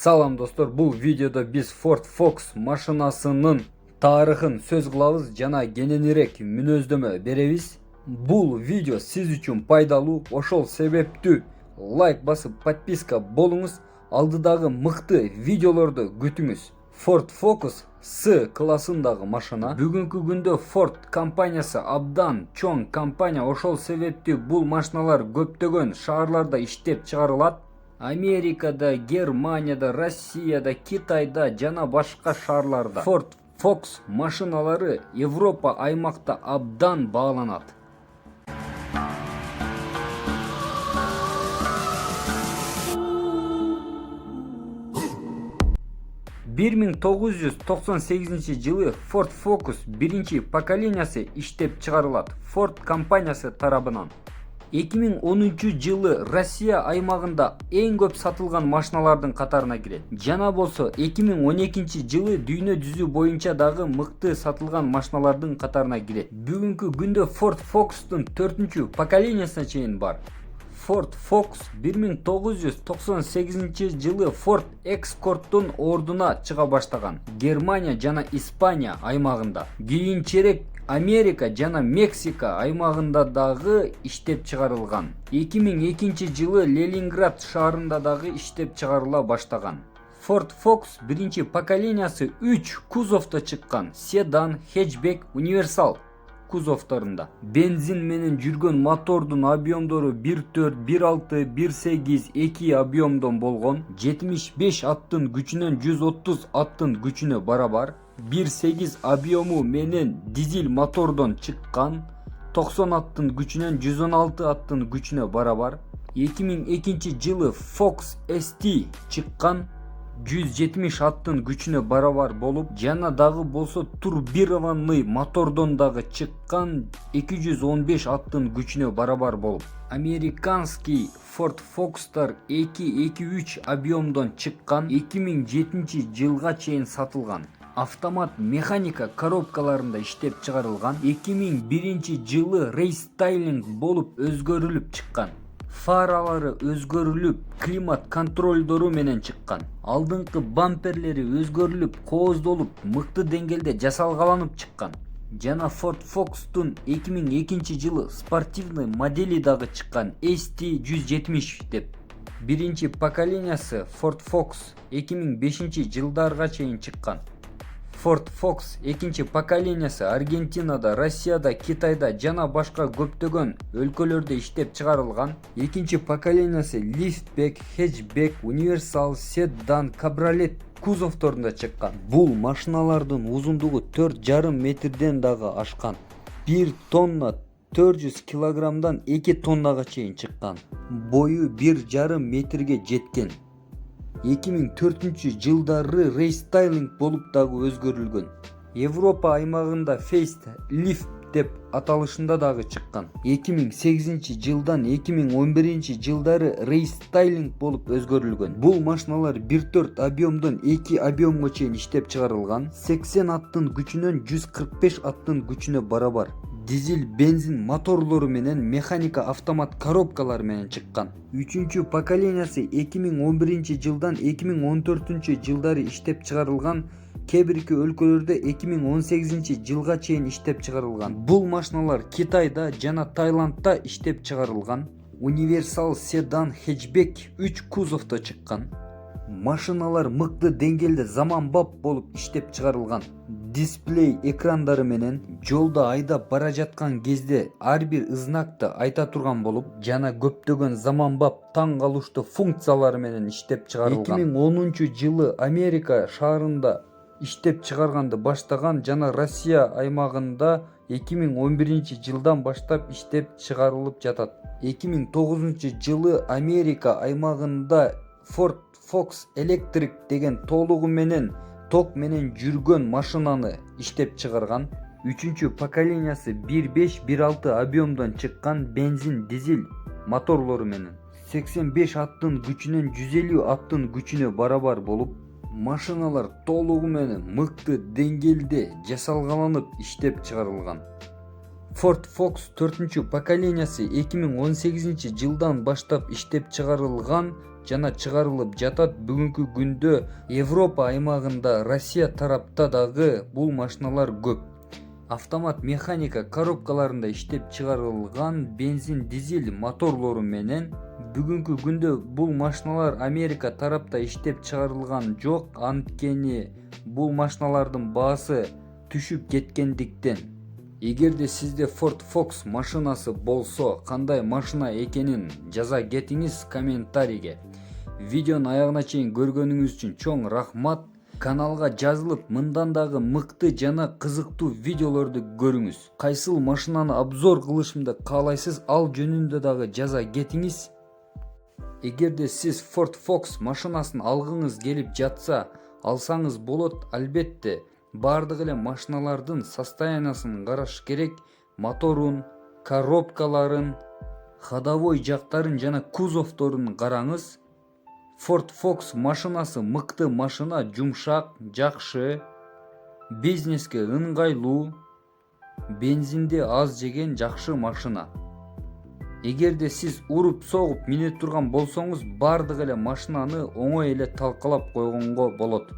Салам достор, бул видеода биз Ford Focus машинасынын тарыхын сөз кылабыз жана кененирээк мүнөздөмө беребиз. Бул видео сиз үчүн пайдалуу, ошол себептүү лайк басып подписка болуңуз, алдыдагы мыкты видеолорду күтүңүз. Ford Focus S классындагы машина. Бүгүнкү күндө Ford компаниясы абдан чоң компания, ошол себептүү бул машиналар көптөгөн шаарларда иштеп чыгарылат. Америкада, Германияда, Россияда, Китайда жана башка шаарларда. Ford Focus машиналары Европа аймакта абдан бааланат. 1998 жылы Ford Focus биринчи поколениясы иштеп чыгарылат Ford компаниясы тарабынан. 2010 жылы Россия аймагында эң көп сатылган машиналардын катарына кирет. Жана болсо 2012 жылы дүйнө жүзү боюнча дагы мыкты сатылган машиналардын катарына кирет. Бүгүнкү күндө Ford Focus'тун 4-чү поколениясына чейин бар. Ford Focus 1998 жылы Ford Escort'тун ордуна чыга баштаган. Германия жана Испания аймагында. Кийинчерээк Америка жана Мексика аймагында дагы иштеп чыгарылган. 2002 жылы Ленинград шаарында дагы иштеп чыгарыла баштаган. Ford Focus биринчи поколениясы 3 кузовто чыккан: седан, хэтчбек, универсал кузовторунда. Бензин менен жүргөн мотордун объемдору 1.4, 1.6, 1.8, 2 объемдон болгон. 75 аттын күчүнөн 130 аттын күчүнө барабар. 1.8 объему менен дизель мотордон чыккан. 90 аттын күчүнөн 116 аттын күчүнө барабар. 2002 жылы Focus ST чыккан. 170 аттын күчүнө барабар болуп, жана дагы болсо турбированный мотордон дагы чыккан 215 аттын күчүнө барабар болуп. Американский Ford Focus'тар 2.3 объемдон чыккан, 2007 жылга чейин сатылган. Автомат механика коробкаларында иштеп чыгарылган. 2001 жылы рестайлинг болуп өзгөрүлүп чыккан. Фаралары өзгөрүлүп, климат контролдору менен чыккан. Алдыңкы бамперлери өзгөрүлүп, кооздолуп, мыкты деңгээлде жасалгаланып чыккан. Жана Ford Focus'тун 2002 жылы спортивный модели дагы чыккан, ST170 деп. Биринчи поколениясы Ford Focus 2005 жылдарга чейин чыккан. Ford Focus экинчи поколениясы Аргентинада, Россияда, Китайда жана башка көптөгөн өлкөлөрдө иштеп чыгарылган. Экинчи поколениясы лифтбек, хэтчбек, универсал, седан, кабриолет кузовторунда чыккан. Бул машиналардын узундугу 4,5 метрден дагы ашкан. 1 тонна 400 килограммдан 2 тоннага чейин чыккан. Бою 1,5 метрге жеткен. 2004 жылдары рестайлинг болуп дагы өзгөрүлгөн. Европа аймагында фейс-лифт деп аталышында дагы чыккан. 2008 жылдан 2011 жылдары рестайлинг болуп өзгөрүлгөн. Бул машиналар 1.4 объемдон 2 объемго чейин иштеп чыгарылган. 80 аттын күчүнөн 145 аттын күчүнө барабар. Дизель, бензин моторлору менен механика автомат коробкалар менен чыккан. 3-чү поколениясы 2011 жылдан 2014 жылдары иштеп чыгарылган. Кээ бирки өлкөлөрдө 2018 жылга чейин иштеп чыгарылган. Бул машиналар Китайда жана Таиландда иштеп чыгарылган. Универсал, седан, хэтчбек 3 кузовто чыккан. Машиналар мыкты деңгээлде заманбап болуп иштеп чыгарылган. Дисплей экрандары менен жолдо айдап бара жаткан кезде ар бир знакты айта турган болуп, жана көптөгөн заманбап таң калыштуу функциялары менен иштеп чыгарылган. 2010 жылы Америка шаарында иштеп чыгарганды баштаган жана Россия аймагында 2011 жылдан баштап иштеп чыгарылып жатат. 2009 жылы Америка аймагында Ford Focus Electric деген толугу менен ток менен жүргөн машинаны иштеп чыгарган. 3-чү поколениясы 1.5-1.6 объемдон чыккан бензин, дизель моторлору менен. 85 аттын күчүнөн 150 аттын күчүнө барабар болуп, машиналар толугу менен мыкты деңгээлде жасалгаланып иштеп чыгарылган. Ford Focus 4 поколениясы 2018 жылдан баштап иштеп чыгарылган жана чыгарылып жатат. Бүгүнкү күндө Европа аймагында, Россия тарапта дагы бул машиналар көп. Автомат механика коробкаларында иштеп чыгарылган бензин дизель моторлору менен. Бүгүнкү күндө бул машиналар Америка тарапта иштеп чыгарылган жок, анткени бул машиналардын баасы түшүп кеткендиктен. Эгерде сизде Ford Focus машинасы болсо, кандай машина экенин жаза кетиңиз комментарийге. Видеону аягына чейин көргөнүңүз үчүн чоң рахмат. Каналга жазылып, мындан дагы мыкты жана кызыктуу видеолорду көрүңүз. Кайсыл машинаны обзор кылышымды каалайсыз, ал жөнүндө дагы жаза кетиңиз. Эгерде сиз Ford Focus машинасын алгыңыз келип жатса, алсаңыз болот. Албетте, бардык эле машиналардын состояниясын караш керек. Моторун, коробкаларын, ходовой жактарын жана кузовторун караңыз. Ford Focus машинасы мыкты машина, жумшак, жакшы, бизнеске ыңгайлуу, бензинди аз жеген жакшы машина. Эгерде сиз уруп согуп мине турган болсоңуз, бардык эле машинаны оңой эле талкалап койгонго болот.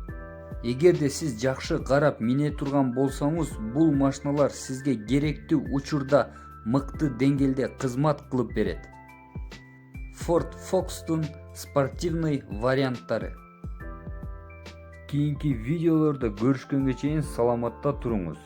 Эгерде сиз жакшы карап мине турган болсоңуз, бул машиналар сизге керектүү учурда мыкты деңгээлде кызмат кылып берет. Ford Focus'тун спортивный варианттары. Кийинки видеолордо көрүшкөнгө чейин саламатта туруңуз.